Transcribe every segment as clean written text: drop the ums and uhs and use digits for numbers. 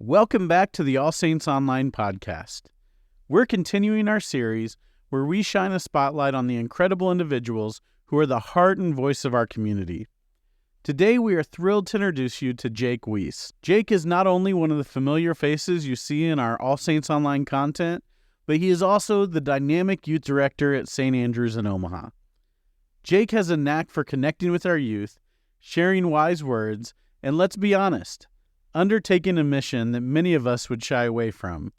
Welcome back to the All Saints Online podcast. We're continuing our series where we shine a spotlight on the incredible individuals who are the heart and voice of our community. Today we are thrilled to introduce you to Jake Wiese. Jake is not only one of the familiar faces you see in our All Saints Online content, but he is also the dynamic youth director at St. Andrew's in Omaha. Jake has a knack for connecting with our youth, sharing wise words, and let's be honest, undertaking a mission that many of us would shy away from,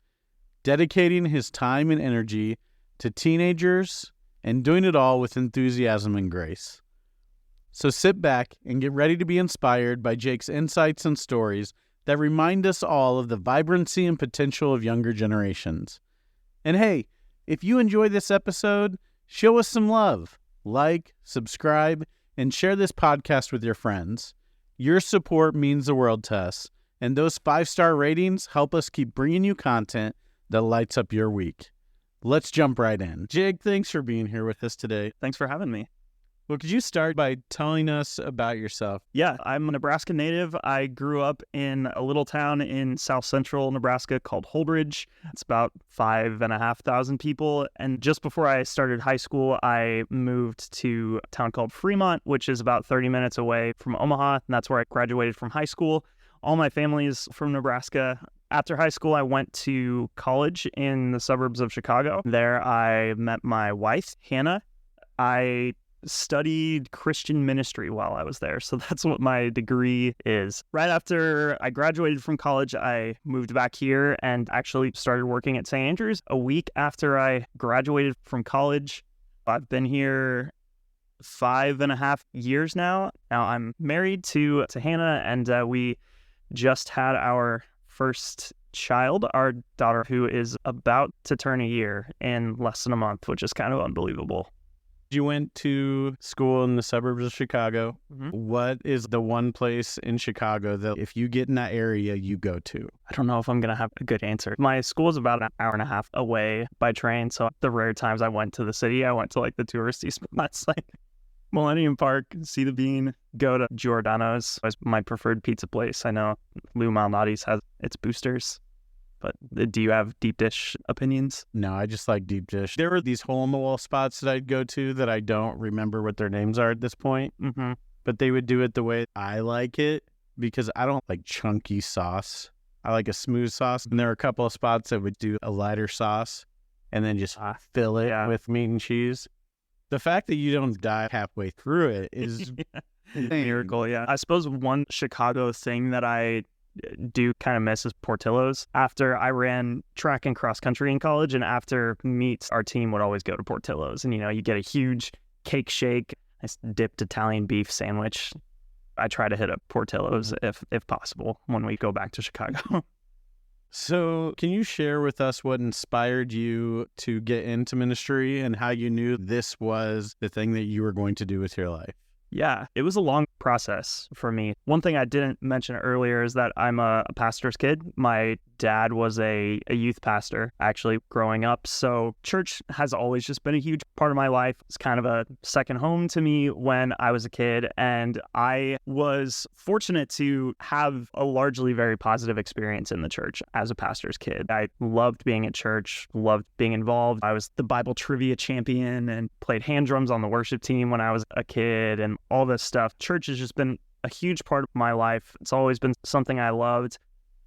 dedicating his time and energy to teenagers and doing it all with enthusiasm and grace. So sit back and get ready to be inspired by Jake's insights and stories that remind us all of the vibrancy and potential of younger generations. And hey, if you enjoy this episode, show us some love. Like, subscribe, and share this podcast with your friends. Your support means the world to us, and those 5-star ratings help us keep bringing you content that lights up your week. Let's jump right in. Jake, thanks for being here with us today. Thanks for having me. Well, could you start by telling us about yourself? Yeah, I'm a Nebraska native. I grew up in a little town in south central Nebraska called Holdridge. It's about 5,500 people. And just before I started high school, I moved to a town called Fremont, which is about 30 minutes away from Omaha. And that's where I graduated from high school. All my family is from Nebraska. After high school, I went to college in the suburbs of Chicago. There I met my wife, Hannah. I studied Christian ministry while I was there. So that's what my degree is. Right after I graduated from college, I moved back here and actually started working at St. Andrew's a week after I graduated from college. I've been here 5.5 years now. Now I'm married to Hannah, and we just had our first child, our daughter, who is about to turn a year in less than a month, which is kind of unbelievable. You went to school in the suburbs of Chicago. Mm-hmm. What is the one place in Chicago that if you get in that area, you go to? I don't know if I'm going to have a good answer. My school is about an hour and a half away by train. So the rare times I went to the city, I went to like the touristy spots like Millennium Park, See the Bean, go to Giordano's. It's my preferred pizza place. I know Lou Malnati's has its boosters. But do you have deep dish opinions? No, I just like deep dish. There were these hole-in-the-wall spots that I'd go to that I don't remember what their names are at this point. Mm-hmm. But they would do it the way I like it because I don't like chunky sauce. I like a smooth sauce. And there are a couple of spots that would do a lighter sauce and then just fill it with meat and cheese. The fact that you don't die halfway through it is a miracle, yeah. I suppose one Chicago thing that I do kind of miss is Portillo's. After I ran track and cross country in college, and after meets, our team would always go to Portillo's. And, you get a huge cake shake, nice dipped Italian beef sandwich. I try to hit up Portillo's if possible when we go back to Chicago. So can you share with us what inspired you to get into ministry and how you knew this was the thing that you were going to do with your life? Yeah, it was a long process for me. One thing I didn't mention earlier is that I'm a pastor's kid. My dad was a youth pastor, actually, growing up. So church has always just been a huge part of my life. It's kind of a second home to me when I was a kid. And I was fortunate to have a largely very positive experience in the church as a pastor's kid. I loved being at church, loved being involved. I was the Bible trivia champion and played hand drums on the worship team when I was a kid and all this stuff. Church has just been a huge part of my life. It's always been something I loved.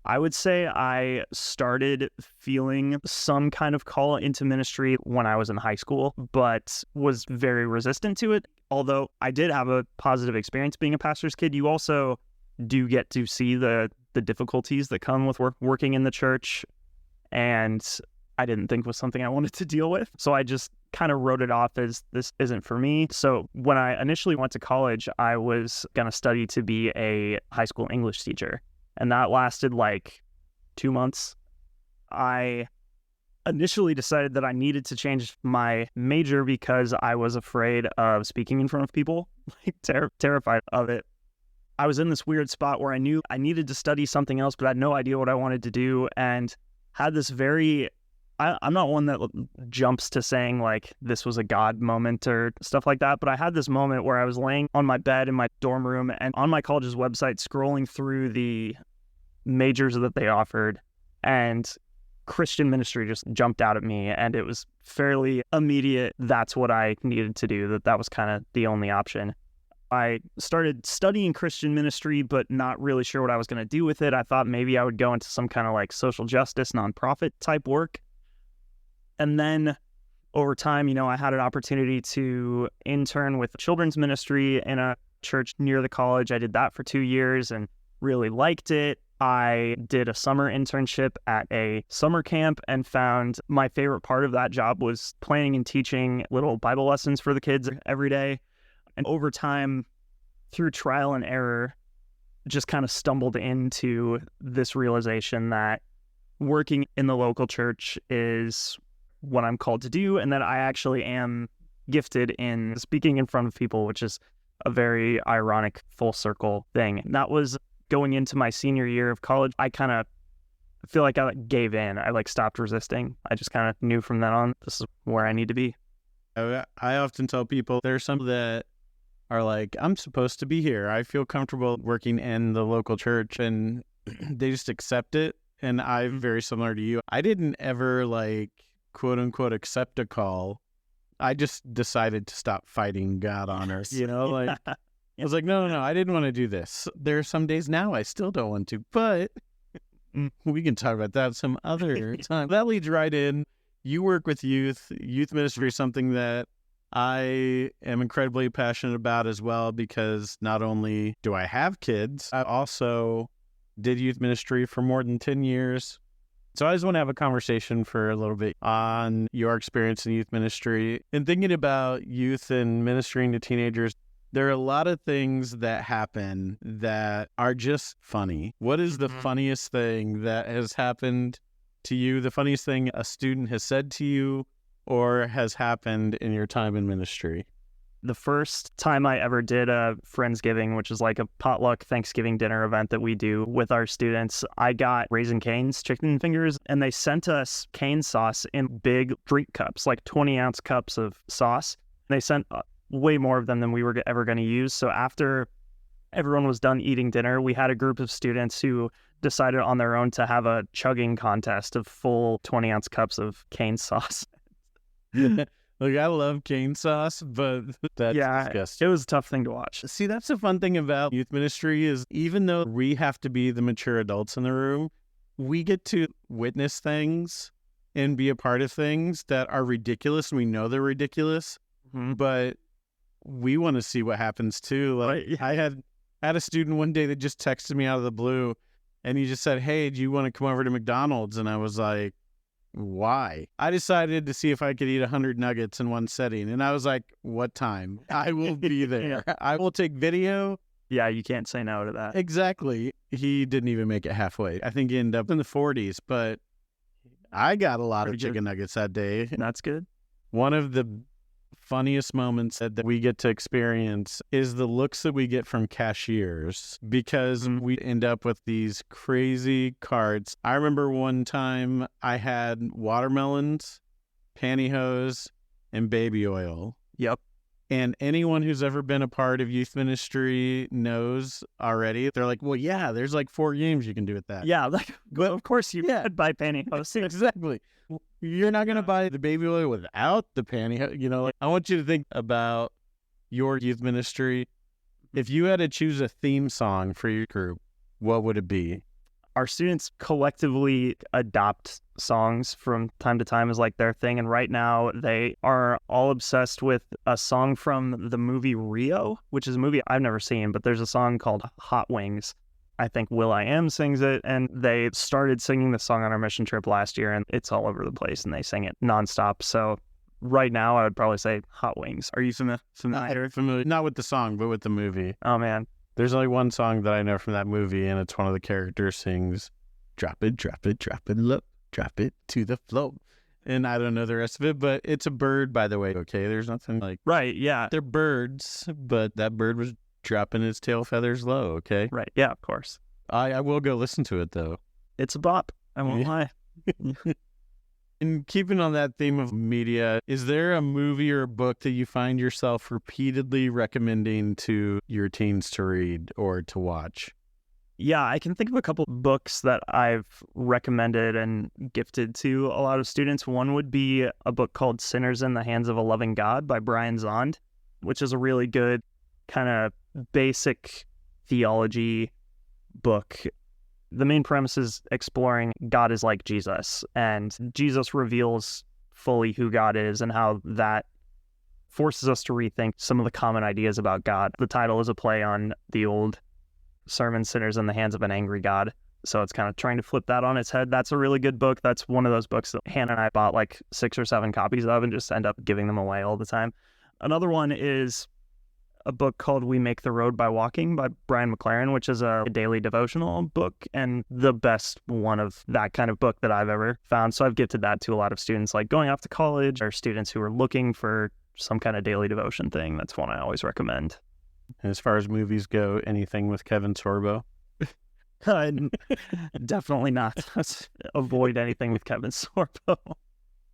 I would say I started feeling some kind of call into ministry when I was in high school, but was very resistant to it. Although I did have a positive experience being a pastor's kid, you also do get to see the difficulties that come with working in the church. And I didn't think was something I wanted to deal with. So I just kind of wrote it off as this isn't for me. So when I initially went to college, I was going to study to be a high school English teacher. And that lasted like 2 months. I initially decided that I needed to change my major because I was afraid of speaking in front of people, like terrified of it. I was in this weird spot where I knew I needed to study something else, but I had no idea what I wanted to do, and had this I'm not one that jumps to saying like this was a God moment or stuff like that, but I had this moment where I was laying on my bed in my dorm room and on my college's website scrolling through the majors that they offered, and Christian ministry just jumped out at me, and it was fairly immediate. That's what I needed to do. That was kind of the only option. I started studying Christian ministry, but not really sure what I was going to do with it. I thought maybe I would go into some kind of like social justice, nonprofit type work. And then over time, I had an opportunity to intern with children's ministry in a church near the college. I did that for 2 years and really liked it. I did a summer internship at a summer camp and found my favorite part of that job was planning and teaching little Bible lessons for the kids every day. And over time, through trial and error, just kind of stumbled into this realization that working in the local church is what I'm called to do, and that I actually am gifted in speaking in front of people, which is a very ironic full circle thing. And that was going into my senior year of college. I kind of feel like I gave in. I stopped resisting. I just kind of knew from then on, this is where I need to be. I often tell people there's some that are like, I'm supposed to be here. I feel comfortable working in the local church, and they just accept it. And I'm very similar to you. I didn't ever quote unquote accept a call. I just decided to stop fighting God on earth. I was like, no, I didn't want to do this. There are some days now I still don't want to, but we can talk about that some other time. That leads right in. You work with youth. Youth ministry is something that I am incredibly passionate about as well, because not only do I have kids, I also did youth ministry for more than 10 years. So I just want to have a conversation for a little bit on your experience in youth ministry. And thinking about youth and ministering to teenagers, there are a lot of things that happen that are just funny. What is the funniest thing that has happened to you? The funniest thing a student has said to you or has happened in your time in ministry? The first time I ever did a Friendsgiving, which is like a potluck Thanksgiving dinner event that we do with our students, I got Raising Cane's chicken fingers, and they sent us cane sauce in big drink cups, like 20-ounce cups of sauce. They sent way more of them than we were ever going to use. So after everyone was done eating dinner, we had a group of students who decided on their own to have a chugging contest of full 20-ounce cups of cane sauce. I love cane sauce, but that's disgusting. It was a tough thing to watch. See, that's the fun thing about youth ministry is even though we have to be the mature adults in the room, we get to witness things and be a part of things that are ridiculous. We know they're ridiculous, but we want to see what happens too. I had a student one day that just texted me out of the blue, and he just said, "Hey, do you want to come over to McDonald's?" And I was like, why? I decided to see if I could eat 100 nuggets in one setting. And I was like, what time? I will be there. I will take video. Yeah, you can't say no to that. Exactly. He didn't even make it halfway. I think he ended up in the 40s, but I got a lot of chicken nuggets that day. That's good. One of the funniest moments that we get to experience is the looks that we get from cashiers, because we end up with these crazy carts. I remember one time I had watermelons, pantyhose, and baby oil. Yep. And anyone who's ever been a part of youth ministry knows already. They're like, well, yeah, there's 4 games you can do with that. Yeah, well, of course you could buy pantyhose. Exactly. You're not going to buy the baby oil without the pantyhose. I want you to think about your youth ministry. If you had to choose a theme song for your group, what would it be? Our students collectively adopt songs from time to time as their thing. And right now they are all obsessed with a song from the movie Rio, which is a movie I've never seen, but there's a song called Hot Wings. I think will.i.am sings it, and they started singing the song on our mission trip last year, and it's all over the place, and they sing it nonstop. So right now, I would probably say Hot Wings. Are you familiar? Familiar, not with the song, but with the movie. Oh, man. There's only one song that I know from that movie, and it's one of the characters sings, drop it, look, drop it to the floor. And I don't know the rest of it, but it's a bird, by the way, okay? There's nothing Right, yeah. They're birds, but that bird was dropping his tail feathers low, okay? Right, yeah, of course. I will go listen to it, though. It's a bop. I won't lie. And keeping on that theme of media, is there a movie or a book that you find yourself repeatedly recommending to your teens to read or to watch? Yeah, I can think of a couple books that I've recommended and gifted to a lot of students. One would be a book called Sinners in the Hands of a Loving God by Brian Zahnd, which is a really good kind of basic theology book. The main premise is exploring God is like Jesus, and Jesus reveals fully who God is and how that forces us to rethink some of the common ideas about God. The title is a play on the old sermon, Sinners in the Hands of an Angry God. So it's kind of trying to flip that on its head. That's a really good book. That's one of those books that Hannah and I bought like 6 or 7 copies of and just end up giving them away all the time. Another one is a book called We Make the Road by Walking by Brian McLaren, which is a daily devotional book and the best one of that kind of book that I've ever found. So I've gifted that to a lot of students like going off to college or students who are looking for some kind of daily devotion thing. That's one I always recommend. As far as movies go, anything with Kevin Sorbo? Definitely not. Avoid anything with Kevin Sorbo.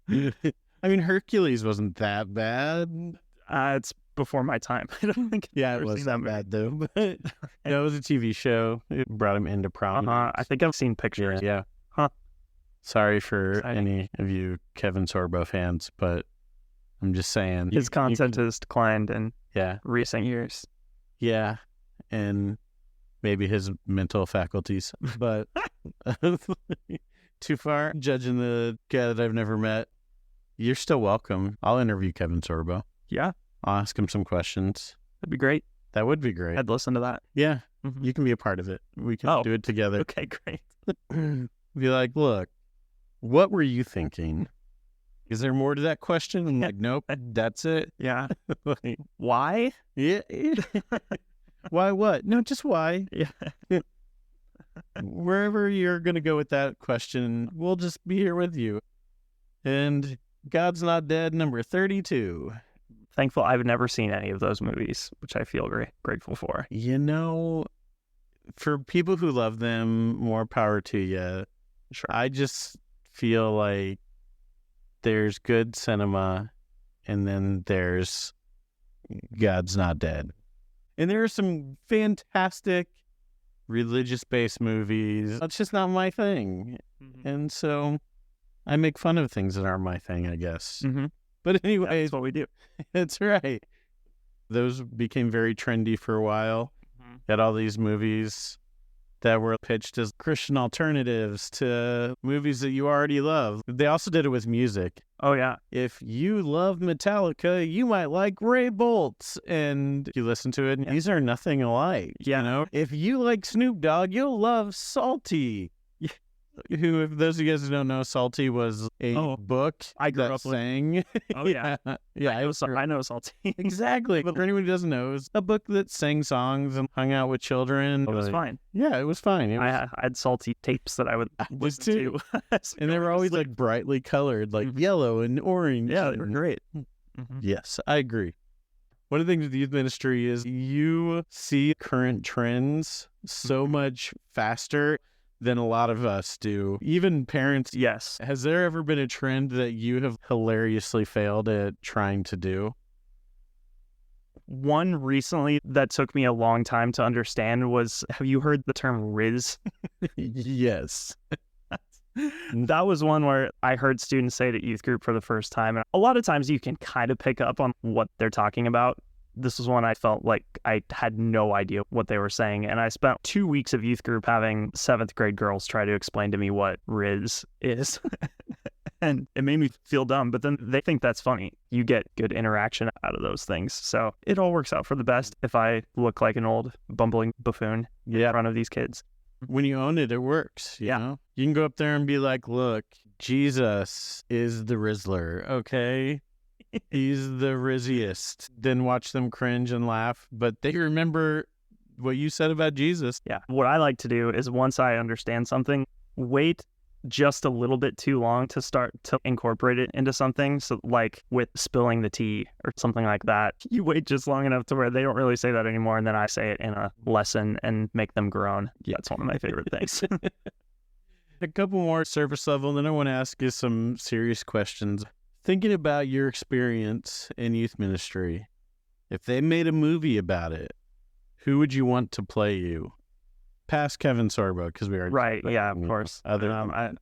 I mean, Hercules wasn't that bad. It's before my time. I don't think it wasn't that bad though. But it was a TV show. It brought him into prominence. I think I've seen pictures. Yeah. Huh. Sorry for any of you Kevin Sorbo fans, but I'm just saying his content has declined in recent years. Yeah, and maybe his mental faculties, but too far. Judging the guy that I've never met, you're still welcome. I'll interview Kevin Sorbo. Yeah. I'll ask him some questions. That'd be great. That would be great. I'd listen to that. Yeah, You can be a part of it. We can do it together. Okay, great. Be like, look, what were you thinking? Is there more to that question? I'm like, nope, that's it. Yeah. Like, why? Yeah. Why what? No, just why. Yeah. Wherever you're going to go with that question, we'll just be here with you. And God's Not Dead, number 32. Thankful I've never seen any of those movies, which I feel very grateful for. You know, for people who love them, more power to you. Sure. I just feel like there's good cinema, and then there's God's Not Dead. And there are some fantastic religious-based movies. It's just not my thing. Mm-hmm. And so I make fun of things that aren't my thing, I guess. Mm-hmm. But anyway, that's what we do. That's right. Those became very trendy for a while. Mm-hmm. Had all these movies that were pitched as Christian alternatives to movies that you already love. They also did it with music. Oh, yeah. If you love Metallica, you might like Ray Boltz. And you listen to it, and these are nothing alike. Yeah. You know? If you like Snoop Dogg, you'll love Salty. Who, if those of you guys who don't know, Salty was a book I grew that up sang. With. Oh, yeah. I know Salty. Exactly. But for anyone who doesn't know, it was a book that sang songs and hung out with children. It was fine. Yeah, it was fine. I had Salty tapes that I would listen to. And they were always like brightly colored, like yellow and orange. Yeah, they were great. Mm-hmm. Yes, I agree. One of the things with youth ministry is you see current trends so much faster than a lot of us do. Even parents. Yes. Has there ever been a trend that you have hilariously failed at trying to do? One recently that took me a long time to understand was, have you heard the term Riz? Yes. That was one where I heard students say it at youth group for the first time. And a lot of times you can kind of pick up on what they're talking about. This was one I felt like I had no idea what they were saying. And I spent 2 weeks of youth group having 7th grade girls try to explain to me what Riz is. And it made me feel dumb, but then they think that's funny. You get good interaction out of those things. So it all works out for the best if I look like an old bumbling buffoon in front of these kids. When you own it, it works. You know? You can go up there and be like, look, Jesus is the Rizzler, okay? He's the rizziest. Then watch them cringe and laugh, but they remember what you said about Jesus. Yeah. What I like to do is once I understand something, wait just a little bit too long to start to incorporate it into something. So like with spilling the tea or something like that, you wait just long enough to where they don't really say that anymore. And then I say it in a lesson and make them groan. Yeah, that's one of my favorite things. A couple more surface level, and then I want to ask you some serious questions. Thinking about your experience in youth ministry, if they made a movie about it, who would you want to play you? past Kevin Sorbo, because we are Right. Yeah, of course. Other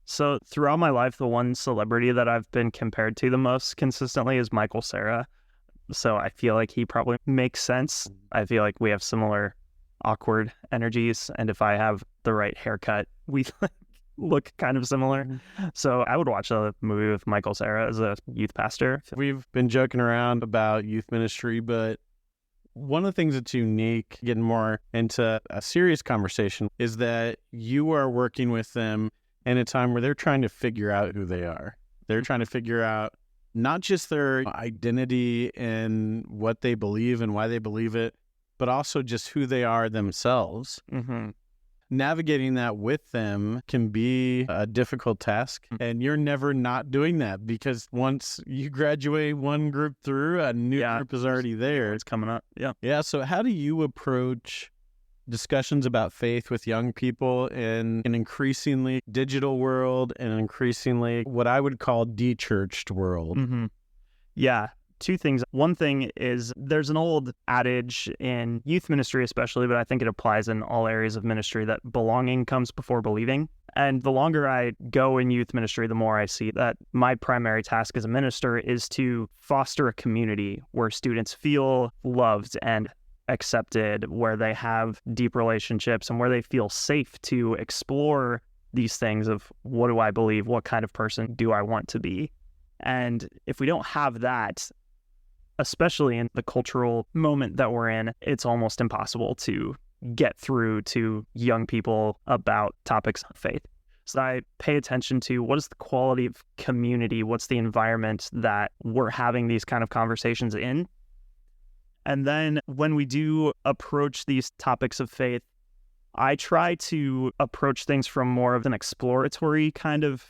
So throughout my life, the one celebrity that I've been compared to the most consistently is Michael Cera. So I feel like he probably makes sense. I feel like we have similar awkward energies, and if I have the right haircut, we look kind of similar. So I would watch a movie with Michael Cera as a youth pastor. We've been joking around about youth ministry, but one of the things that's unique, getting more into a serious conversation, is that you are working with them in a time where they're trying to figure out who they are. They're trying to figure out not just their identity and what they believe and why they believe it, but also just who they are themselves. Mm-hmm. Navigating that with them can be a difficult task, and you're never not doing that, because once you graduate one group through, a new group is already there. It's coming up. Yeah. So how do you approach discussions about faith with young people in an increasingly digital world and an increasingly what I would call de-churched world? Mm-hmm. Yeah. Two things. One thing is there's an old adage in youth ministry especially, but I think it applies in all areas of ministry, that belonging comes before believing. And the longer I go in youth ministry, the more I see that my primary task as a minister is to foster a community where students feel loved and accepted, where they have deep relationships, and where they feel safe to explore these things of, what do I believe? What kind of person do I want to be? And if we don't have that, especially in the cultural moment that we're in, it's almost impossible to get through to young people about topics of faith. So I pay attention to, what is the quality of community? What's the environment that we're having these kind of conversations in? And then when we do approach these topics of faith, I try to approach things from more of an exploratory kind of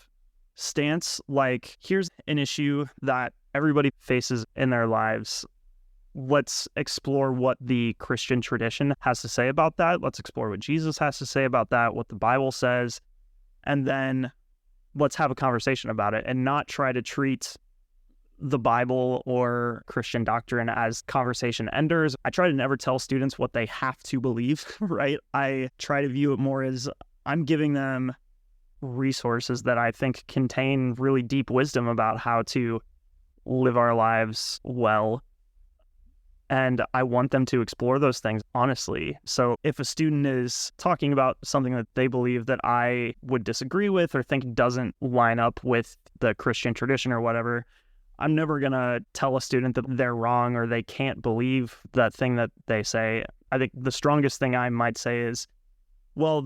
stance. Like, here's an issue that everybody faces in their lives. Let's explore what the Christian tradition has to say about that. Let's explore what Jesus has to say about that, what the Bible says, and then let's have a conversation about it, and not try to treat the Bible or Christian doctrine as conversation enders. I try to never tell students what they have to believe, right? I try to view it more as, I'm giving them resources that I think contain really deep wisdom about how to live our lives well. And I want them to explore those things honestly. So if a student is talking about something that they believe that I would disagree with or think doesn't line up with the Christian tradition or whatever, I'm never going to tell a student that they're wrong or they can't believe that thing that they say. I think the strongest thing I might say is, well,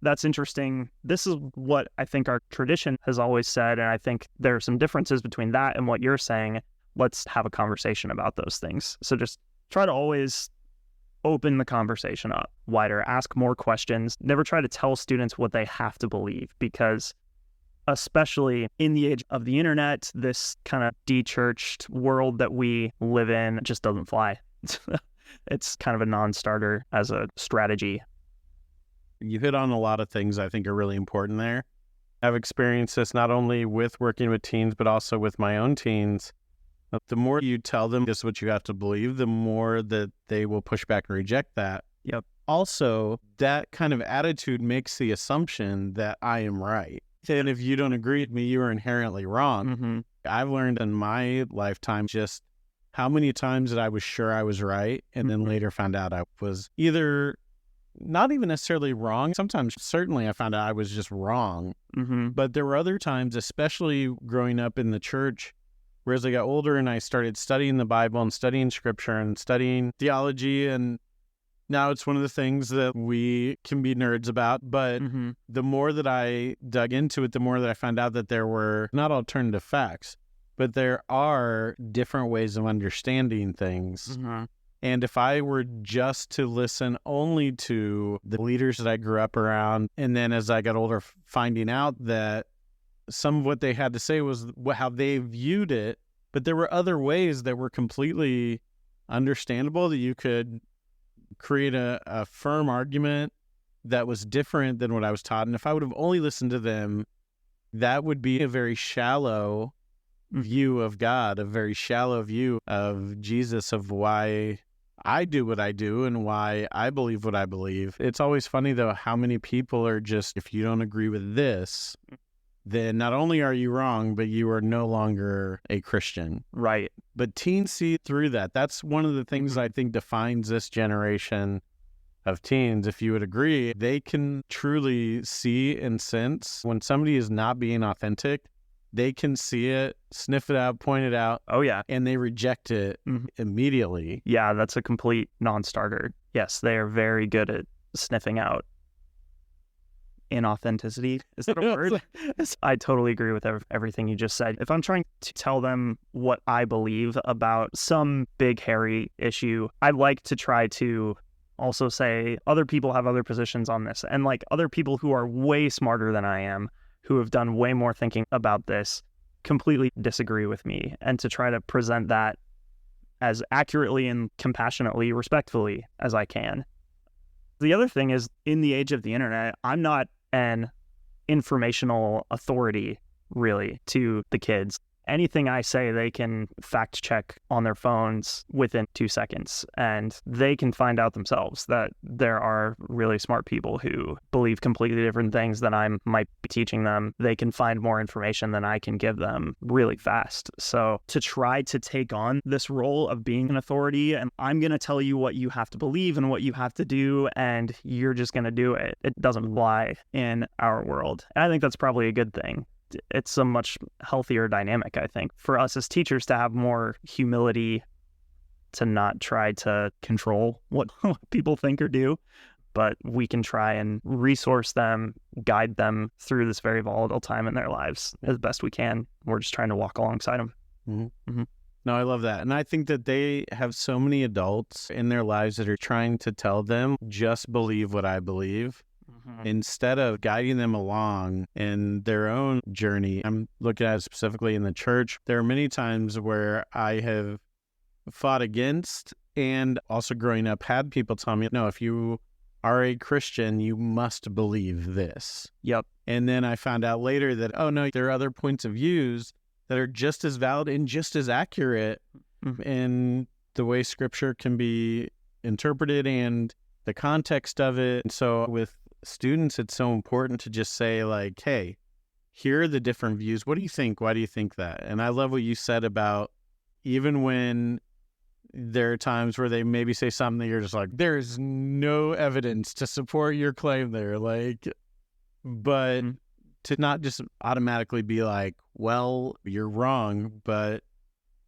that's interesting. This is what I think our tradition has always said, and I think there are some differences between that and what you're saying. Let's have a conversation about those things. So just try to always open the conversation up wider, ask more questions. Never try to tell students what they have to believe, because especially in the age of the internet, this kind of de-churched world that we live in just doesn't fly. It's kind of a non-starter as a strategy. You hit on a lot of things I think are really important there. I've experienced this not only with working with teens, but also with my own teens. The more you tell them this is what you have to believe, the more that they will push back and reject that. Yep. Also, that kind of attitude makes the assumption that I am right. And if you don't agree with me, you are inherently wrong. Mm-hmm. I've learned in my lifetime just how many times that I was sure I was right, and then later found out I was either not even necessarily wrong. Sometimes, certainly, I found out I was just wrong. Mm-hmm. But there were other times, especially growing up in the church, where as I got older and I started studying the Bible and studying scripture and studying theology, and now it's one of the things that we can be nerds about. But the more that I dug into it, the more that I found out that there were not alternative facts, but there are different ways of understanding things. Mm-hmm. And if I were just to listen only to the leaders that I grew up around, and then as I got older, finding out that some of what they had to say was how they viewed it, but there were other ways that were completely understandable, that you could create a firm argument that was different than what I was taught. And if I would have only listened to them, that would be a very shallow view of God, a very shallow view of Jesus, of why I do what I do and why I believe what I believe. It's always funny, though, how many people are just, if you don't agree with this, then not only are you wrong, but you are no longer a Christian. Right. But teens see through that. That's one of the things I think defines this generation of teens. If you would agree, they can truly see and sense when somebody is not being authentic. They can see it, sniff it out, point it out. Oh, yeah. And they reject it immediately. Yeah, that's a complete non-starter. Yes, they are very good at sniffing out inauthenticity. Is that a word? I totally agree with everything you just said. If I'm trying to tell them what I believe about some big, hairy issue, I like to try to also say other people have other positions on this. And like other people who are way smarter than I am, who have done way more thinking about this, completely disagree with me. And to try to present that as accurately and compassionately, respectfully as I can. The other thing is, in the age of the internet, I'm not an informational authority, really, to the kids. Anything I say, they can fact check on their phones within 2 seconds, and they can find out themselves that there are really smart people who believe completely different things than I might be teaching them. They can find more information than I can give them really fast. So to try to take on this role of being an authority, and I'm going to tell you what you have to believe and what you have to do, and you're just going to do it, it doesn't fly in our world. And I think that's probably a good thing. It's a much healthier dynamic, I think, for us as teachers to have more humility, to not try to control what people think or do, but we can try and resource them, guide them through this very volatile time in their lives as best we can. We're just trying to walk alongside them. No, I love that. And I think that they have so many adults in their lives that are trying to tell them, just believe what I believe. Instead of guiding them along in their own journey. I'm looking at it specifically in the church. There are many times where I have fought against, and also growing up had people tell me, no, if you are a Christian, you must believe this. Yep. And then I found out later that, oh no, there are other points of views that are just as valid and just as accurate in the way Scripture can be interpreted and the context of it. And so with students, it's so important to just say, like, hey, here are the different views. What do you think? Why do you think that? And I love what you said about even when there are times where they maybe say something that you're just like, there's no evidence to support your claim there. Like, but to not just automatically be like, well, you're wrong, but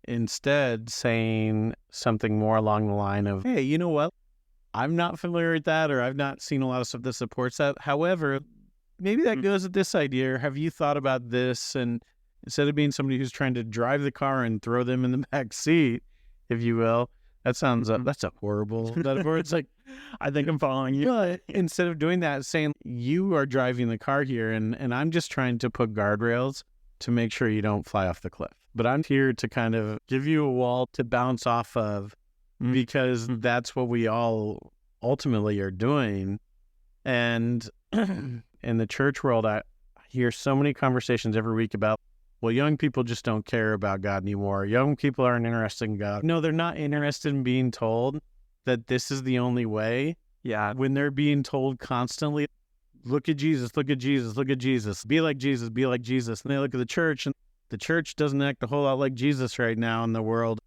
instead saying something more along the line of, hey, you know what? I'm not familiar with that, or I've not seen a lot of stuff that supports that. However, maybe that goes with this idea. Or have you thought about this? And instead of being somebody who's trying to drive the car and throw them in the back seat, if you will, that sounds, that's a horrible metaphor. It's like, I think I'm following you. But instead of doing that, saying, you are driving the car here, and I'm just trying to put guardrails to make sure you don't fly off the cliff. But I'm here to kind of give you a wall to bounce off of, because that's what we all ultimately are doing. And in the church world, I hear so many conversations every week about, well, young people just don't care about God anymore. Young people aren't interested in God. No, they're not interested in being told that this is the only way. Yeah. When they're being told constantly, look at Jesus, look at Jesus, look at Jesus, be like Jesus, be like Jesus. And they look at the church, and the church doesn't act a whole lot like Jesus right now in the world.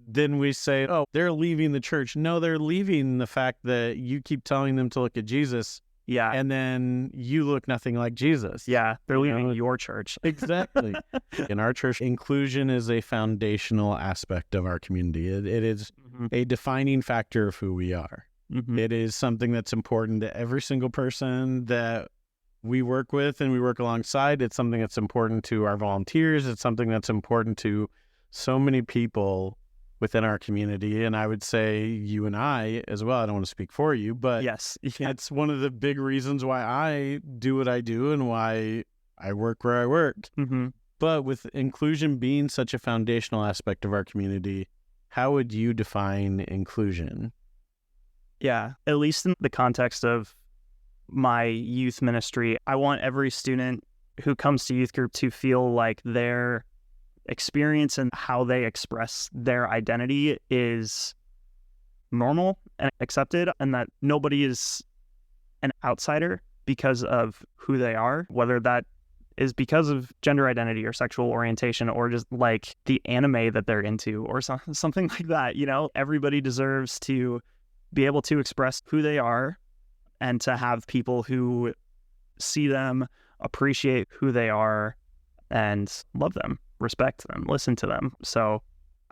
Then we say, oh, they're leaving the church. No, they're leaving the fact that you keep telling them to look at Jesus. Yeah. And then you look nothing like Jesus. Yeah. They're leaving your church. Exactly. In our church, inclusion is a foundational aspect of our community. It is a defining factor of who we are. It is something that's important to every single person that we work with and we work alongside. It's something that's important to our volunteers. It's something that's important to so many people within our community. And I would say you and I as well. I don't want to speak for you, but yes, it's one of the big reasons why I do what I do and why I work where I work. But with inclusion being such a foundational aspect of our community, how would you define inclusion? Yeah, at least in the context of my youth ministry, I want every student who comes to youth group to feel like their experience and how they express their identity is normal and accepted, and that nobody is an outsider because of who they are, whether that is because of gender identity or sexual orientation or just like the anime that they're into or something like that. Everybody deserves to be able to express who they are and to have people who see them, appreciate who they are, and love them, respect them, listen to them. So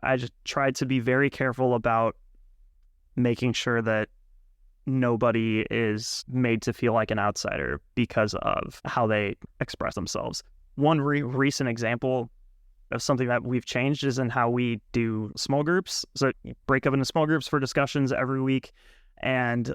I just tried to be very careful about making sure that nobody is made to feel like an outsider because of how they express themselves. One recent example of something that we've changed is in how we do small groups. So you break up into small groups for discussions every week, and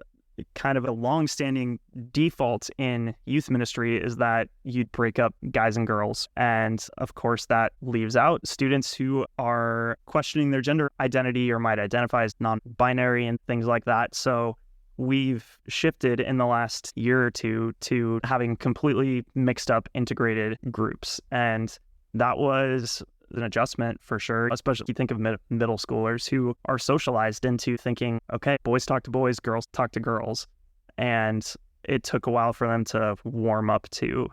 kind of a long-standing default in youth ministry is that you'd break up guys and girls. And of course, that leaves out students who are questioning their gender identity or might identify as non-binary and things like that. So we've shifted in the last year or two to having completely mixed up integrated groups. And that was an adjustment for sure, especially if you think of middle schoolers who are socialized into thinking, okay, boys talk to boys, girls talk to girls. And it took a while for them to warm up to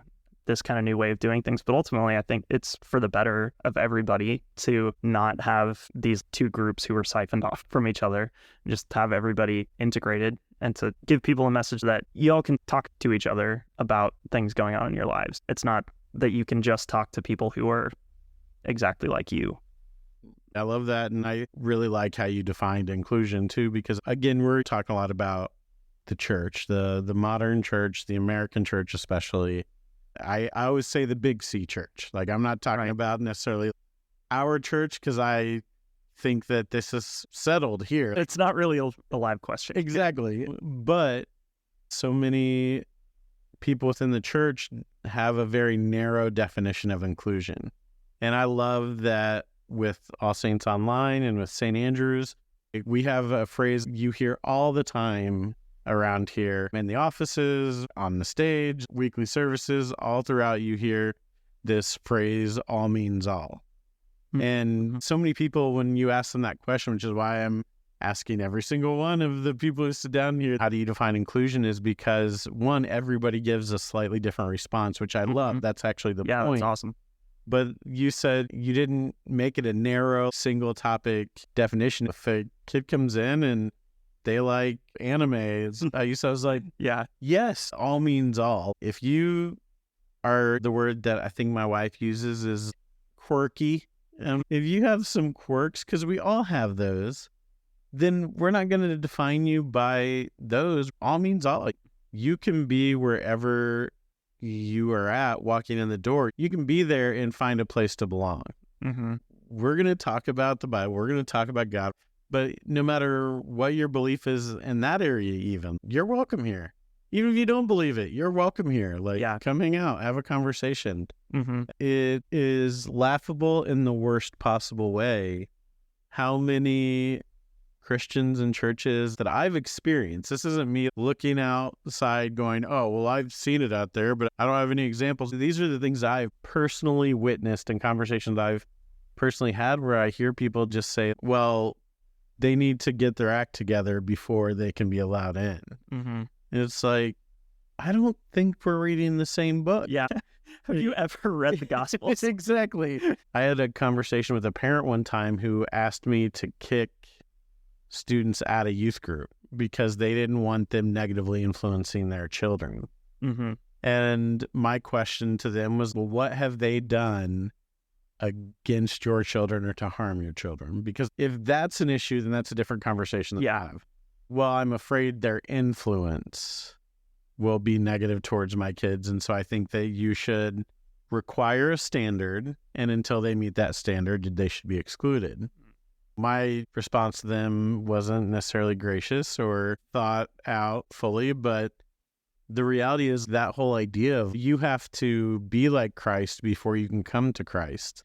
this kind of new way of doing things. But ultimately, I think it's for the better of everybody to not have these two groups who are siphoned off from each other, just have everybody integrated and to give people a message that y'all can talk to each other about things going on in your lives. It's not that you can just talk to people who are exactly like you. I love that. And I really like how you defined inclusion too, because again, we're talking a lot about the church, the modern church, the American church especially. I always say the big C church. Like, I'm not talking about necessarily our church, because I think that this is settled here. It's not really a live question. Exactly. But so many people within the church have a very narrow definition of inclusion. And I love that with All Saints Online and with St. Andrews, we have a phrase you hear all the time around here in the offices, on the stage, weekly services, all throughout you hear this phrase, all means all. Mm-hmm. And so many people, when you ask them that question, which is why I'm asking every single one of the people who sit down here, how do you define inclusion, is because one, everybody gives a slightly different response, which I love. That's actually the point. Yeah, that's awesome. But you said you didn't make it a narrow single topic definition. If a kid comes in and they like anime, I was like, yeah, yes, all means all. If you are, the word that I think my wife uses is quirky. If you have some quirks, because we all have those, then we're not going to define you by those. All means all. You can be wherever you are at, walking in the door. You can be there and find a place to belong. Mm-hmm. We're going to talk about the Bible. We're going to talk about God. But no matter what your belief is in that area, even, you're welcome here. Even if you don't believe it, you're welcome here. Come hang out, have a conversation. Mm-hmm. It is laughable in the worst possible way how many Christians and churches that I've experienced, this isn't me looking outside going, oh, well, I've seen it out there, but I don't have any examples. These are the things I've personally witnessed in conversations I've personally had, where I hear people just say, well, they need to get their act together before they can be allowed in. Mm-hmm. And it's like, I don't think we're reading the same book. Yeah. Have you ever read the Gospels? Exactly. I had a conversation with a parent one time who asked me to kick students out of youth group because they didn't want them negatively influencing their children. Mm-hmm. And my question to them was, well, what have they done against your children or to harm your children? Because if that's an issue, then that's a different conversation to have. Well, I'm afraid their influence will be negative towards my kids. And so I think that you should require a standard, and until they meet that standard, they should be excluded. My response to them wasn't necessarily gracious or thought out fully, but the reality is that whole idea of you have to be like Christ before you can come to Christ,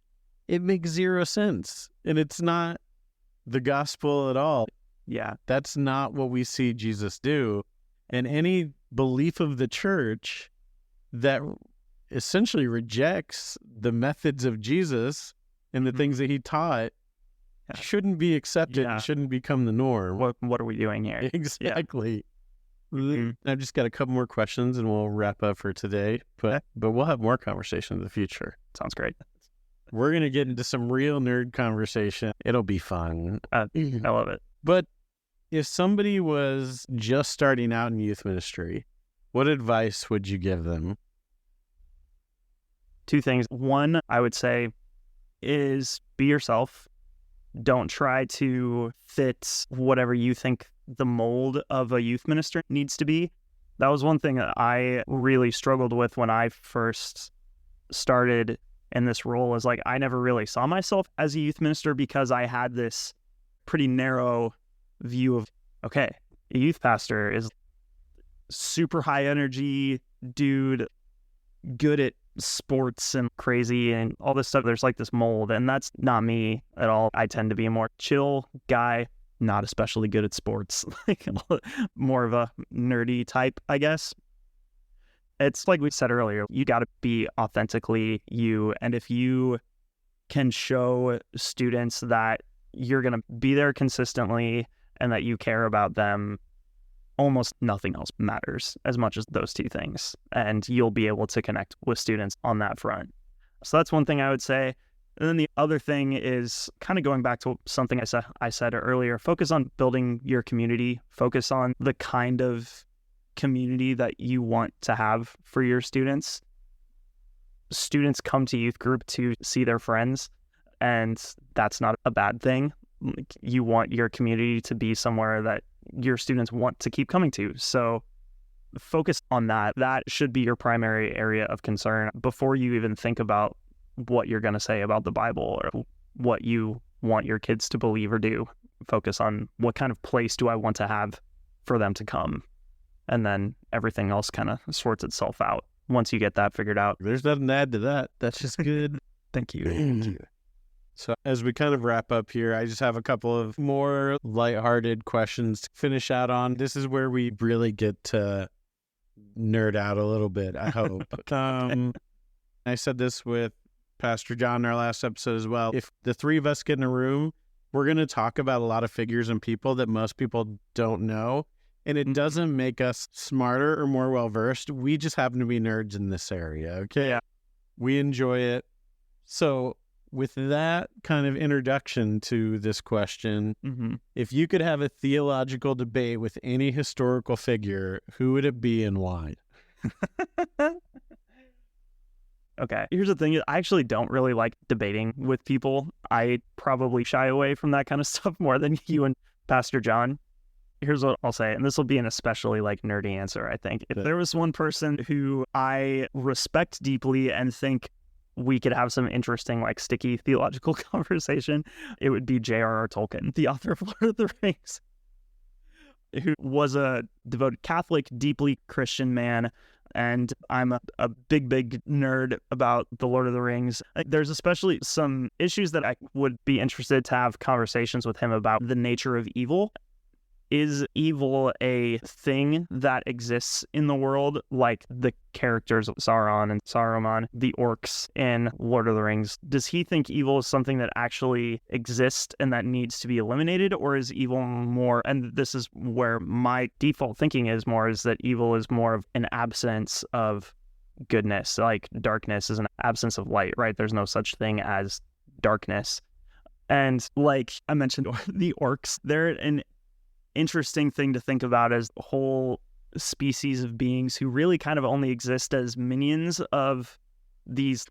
it makes zero sense. And it's not the gospel at all. Yeah, that's not what we see Jesus do. And any belief of the church that essentially rejects the methods of Jesus and the things that he taught shouldn't be accepted. Yeah. It shouldn't become the norm. What are we doing here? Exactly. Mhm. I've just got a couple more questions and we'll wrap up for today. But we'll have more conversation in the future. Sounds great. We're going to get into some real nerd conversation. It'll be fun. I love it. But if somebody was just starting out in youth ministry, what advice would you give them? Two things. One, I would say, is be yourself. Don't try to fit whatever you think the mold of a youth minister needs to be. That was one thing that I really struggled with when I first started in this role, is like I never really saw myself as a youth minister because I had this pretty narrow view of, okay, a youth pastor is super high energy dude, good at sports and crazy and all this stuff. There's like this mold, and that's not me at all. I tend to be a more chill guy, not especially good at sports, like more of a nerdy type, I guess. It's like we said earlier, you got to be authentically you. And if you can show students that you're going to be there consistently and that you care about them, almost nothing else matters as much as those two things. And you'll be able to connect with students on that front. So that's one thing I would say. And then the other thing is kind of going back to something I said earlier, focus on building your community, focus on the kind of community that you want to have for your students. Students come to youth group to see their friends, and that's not a bad thing. You want your community to be somewhere that your students want to keep coming to. So focus on that. That should be your primary area of concern before you even think about what you're going to say about the Bible or what you want your kids to believe or do. Focus on what kind of place do I want to have for them to come. And then everything else kind of sorts itself out once you get that figured out. There's nothing to add to that. That's just good. Thank you. So as we kind of wrap up here, I just have a couple of more lighthearted questions to finish out on. This is where we really get to nerd out a little bit, I hope. I said this with Pastor John in our last episode as well. If the three of us get in a room, we're going to talk about a lot of figures and people that most people don't know. And it doesn't make us smarter or more well-versed. We just happen to be nerds in this area, okay? Yeah. We enjoy it. So with that kind of introduction to this question, if you could have a theological debate with any historical figure, who would it be and why? Okay. Here's the thing. I actually don't really like debating with people. I probably shy away from that kind of stuff more than you and Pastor John. Here's what I'll say, and this will be an especially like nerdy answer, I think. If there was one person who I respect deeply and think we could have some interesting, like sticky theological conversation, it would be J.R.R. Tolkien, the author of Lord of the Rings, who was a devoted Catholic, deeply Christian man. And I'm a big nerd about the Lord of the Rings. There's especially some issues that I would be interested to have conversations with him about: the nature of evil. Is evil a thing that exists in the world, like the characters of Sauron and Saruman, the orcs in Lord of the Rings? Does he think evil is something that actually exists and that needs to be eliminated? Or is evil more, and this is where my default thinking is more, is that evil is more of an absence of goodness, like darkness is an absence of light, right? There's no such thing as darkness. And like I mentioned, the orcs, they're an interesting thing to think about as a whole species of beings who really kind of only exist as minions of these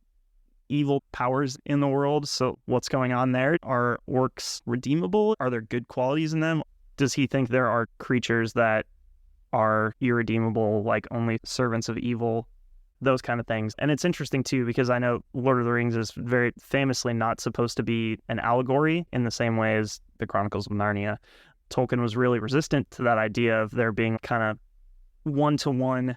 evil powers in the world. So what's going on there? Are orcs redeemable? Are there good qualities in them? Does he think there are creatures that are irredeemable, like only servants of evil? Those kind of things. And it's interesting too, because I know Lord of the Rings is very famously not supposed to be an allegory in the same way as the Chronicles of Narnia. Tolkien was really resistant to that idea of there being kind of one-to-one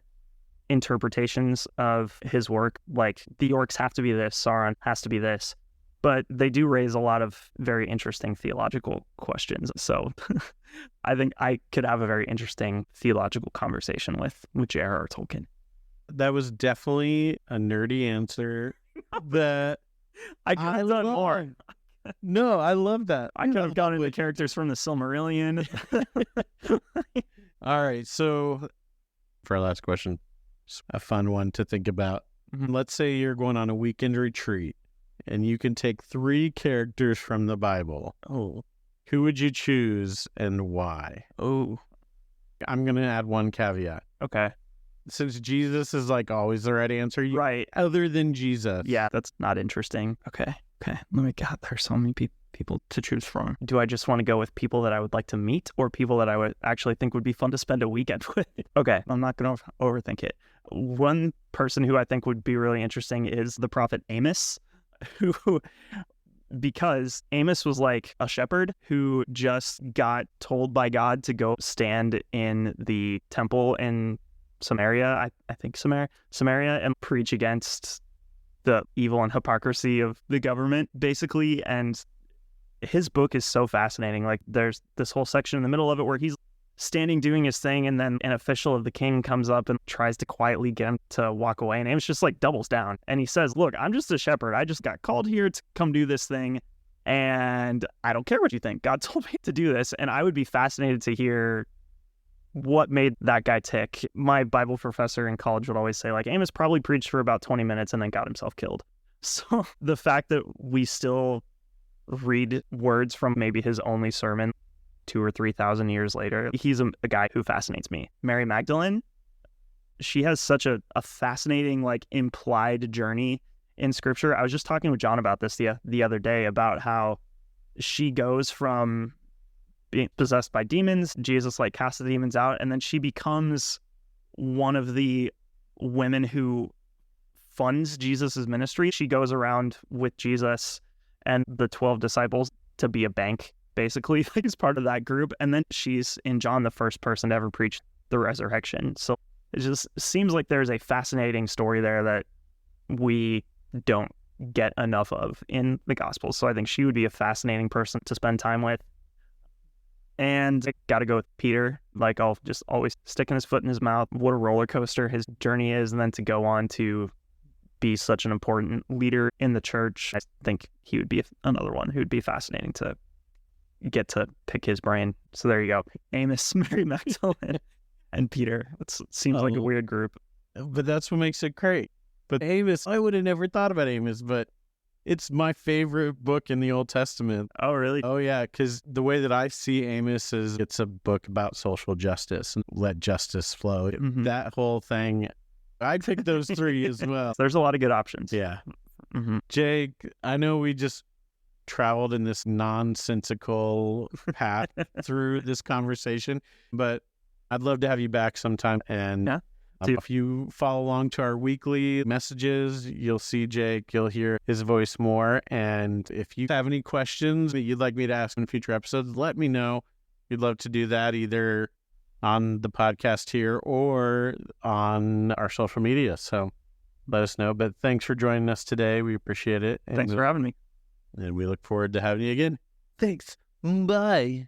interpretations of his work, like the orcs have to be this, Sauron has to be this. But they do raise a lot of very interesting theological questions. So I think I could have a very interesting theological conversation with J.R.R. Tolkien. That was definitely a nerdy answer that I could have done more. No, I love that. I could have gone into characters from the Silmarillion. All right, so for our last question, a fun one to think about. Mhm. Let's say you're going on a weekend retreat and you can take 3 characters from the Bible. Oh. Who would you choose and why? Oh. I'm going to add one caveat. Okay. Since Jesus is like always the right answer, Right. other than Jesus. Yeah, that's not interesting. Okay. Let me God, there's so many people to choose from. Do I just want to go with people that I would like to meet or people that I would actually think would be fun to spend a weekend with? Okay, I'm not going to overthink it. One person who I think would be really interesting is the prophet Amos, because Amos was like a shepherd who just got told by God to go stand in the temple in Samaria, I think Samaria, and preach against the evil and hypocrisy of the government, basically. And his book is so fascinating. Like, there's this whole section in the middle of it where he's standing doing his thing, and then an official of the king comes up and tries to quietly get him to walk away, and Amos just like doubles down and he says, look, I'm just a shepherd. I just got called here to come do this thing, and I don't care what you think. God told me to do this. And I would be fascinated to hear what made that guy tick. My Bible professor in college would always say, like, Amos probably preached for about 20 minutes and then got himself killed. So the fact that we still read words from maybe his only sermon 2,000 or 3,000 years later, he's a guy who fascinates me. Mary Magdalene, she has such a fascinating, like, implied journey in scripture. I was just talking with John about this the other day, about how she goes from being possessed by demons, Jesus like casts the demons out, and then she becomes one of the women who funds Jesus's ministry. She goes around with Jesus and the 12 disciples to be a bank, basically, like, as part of that group. And then she's, in John, the first person to ever preach the resurrection. So it just seems like there's a fascinating story there that we don't get enough of in the Gospels. So I think she would be a fascinating person to spend time with. And I got to go with Peter. Like, I'll just always sticking his foot in his mouth. What a roller coaster his journey is. And then to go on to be such an important leader in the church, I think he would be another one who would be fascinating to get to pick his brain. So there you go. Amos, Mary Magdalene, and Peter. It seems like a weird group. But that's what makes it great. But Amos, I would have never thought about Amos, but it's my favorite book in the Old Testament. Oh, really? Oh, yeah, because the way that I see Amos is it's a book about social justice and let justice flow. Mhm. That whole thing, I'd pick those 3 as well. There's a lot of good options. Yeah. Mm-hmm. Jake, I know we just traveled in this nonsensical path through this conversation, but I'd love to have you back sometime. And Yeah. if you follow along to our weekly messages, you'll see Jake, you'll hear his voice more. And if you have any questions that you'd like me to ask in future episodes, let me know. We'd love to do that either on the podcast here or on our social media. So let us know. But thanks for joining us today. We appreciate it. Thanks for having me. And we look forward to having you again. Thanks. Bye.